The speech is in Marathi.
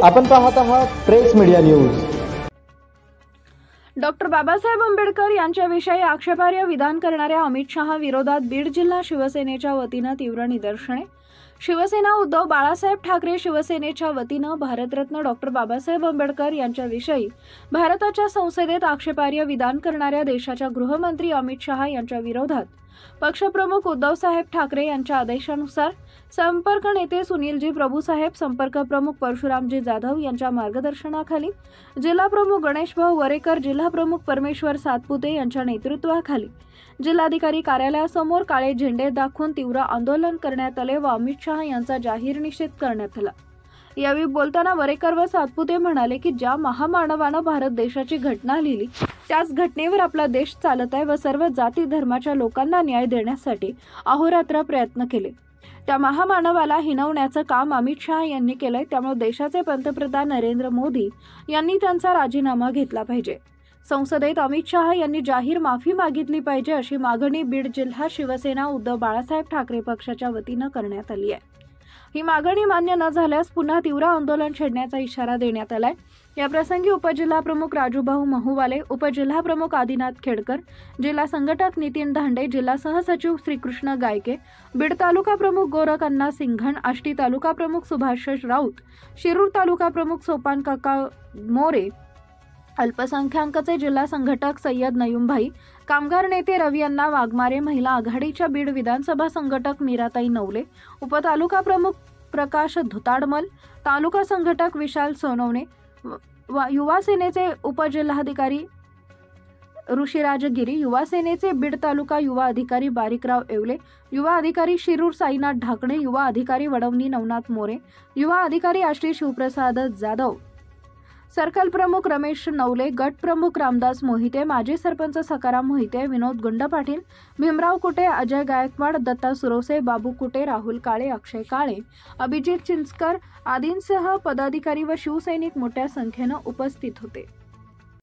आपण पाहत आहात press media news. Doctor Babasaheb Ambedkar यांच्याविषयी आक्षेपार्ह विधान करणाऱ्या अमित शहा विरोधात बीड जिल्हा शिवसेनेच्या वतीने तीव्र निदर्शने। शिवसेना उद्धव बाळासाहेब ठाकरे शिवसेनेच्या वतीने भारतरत्न डॉक्टर बाबासाहेब आंबेडकर यांच्याविषयी भारताच्या संसदेत आक्षेपार्ह विधान करणाऱ्या देशाच्या गृहमंत्री अमित शहा यांच्या विरोधात पक्षप्रमुख उद्धवसाहेब ठाकरे यांच्या आदेशानुसार संपर्क नेते सुनीलजी प्रभुसाहेब, संपर्क प्रमुख परशुरामजी जाधव यांच्या मार्गदर्शनाखाली जिल्हा प्रमुख गणेशभाऊ वरेकर, जिल्हा प्रमुख परमेश्वर सातपुते यांच्या नेतृत्वाखाली जिल्हाधिकारी कार्यालयासमोर काळे झेंडे दाखवून तीव्र आंदोलन करण्यात आले व अमित शहा यांचा जाहीर निषेध करण्यात आला। यावेळी बोलताना वरेकर व सातपुते म्हणाले की ज्या महामानवानं भारत देशाची घटना लिहिली त्याच घटनेवर आपला देश चालत आहे व सर्व जाती धर्माच्या लोकांना न्याय देण्यासाठी अहोरात्र प्रयत्न केले। त्या महामानवाला हिणवण्याचं काम अमित शहा यांनी केलंय, त्यामुळे देशाचे पंतप्रधान नरेंद्र मोदी यांनी त्यांचा राजीनामा घेतला पाहिजे। संसदेत अमित शहा यांनी जाहीर माफी मागितली पाहिजे अशी मागणी बीड जिल्हा शिवसेना उद्धव बाळासाहेब ठाकरे पक्षाच्या वतीने करण्यात आली आहे। ही मागणी मान्य न झाल्यास पुन्हा तीव्र आंदोलन छेडण्याचा इशारा देण्यात आलाय। या प्रसंगी उपजिल्हा प्रमुख राजूभाऊ महुवाले, उपजिल्हा प्रमुख आदिनाथ खेडकर, जिल्हा संघटक नितीन धांडे, जिल्हा सहसचिव श्रीकृष्ण गायके, बीड तालुका प्रमुख गोरख अण्णा सिंघण, आष्टी तालुका प्रमुख सुभाष राऊत, शिरूर तालुका प्रमुख सोपान काका मोरे, अल्पसंख्याकचे जिल्हा संघटक सय्यद नयूमभाई, कामगार नेते रवी अण्णा वाघमारे, महिला आघाडीच्या बीड विधानसभा संघटक मीराताई नवले, उपतालुका प्रमुख प्रकाश धुताडमल, तालुका संघटक विशाल सोनवणे, युवा सेनेचे उपजिल्हाधिकारी ऋषिराज गिरी, युवा सेनेचे बीड तालुका युवा अधिकारी बारिकराव येवले, युवा अधिकारी शिरूर साईनाथ ढाकणे, युवा अधिकारी वडवणी नवनाथ मोरे, युवा अधिकारी आष्टी शिवप्रसाद जाधव, सर्कल प्रमुख रमेश नवले, गट प्रमुख रामदास मोहिते, माजी सरपंच सकाराम मोहिते, विनोद गुंड पाटील, भीमराव कुटे, अजय गायकवाड, दत्ता सुरोसे, बाबू कुटे, राहुल काळे, अक्षय काळे, अभिजित चिंचकर आदींसह पदाधिकारी व शिवसैनिक मोठ्या संख्येने उपस्थित होते।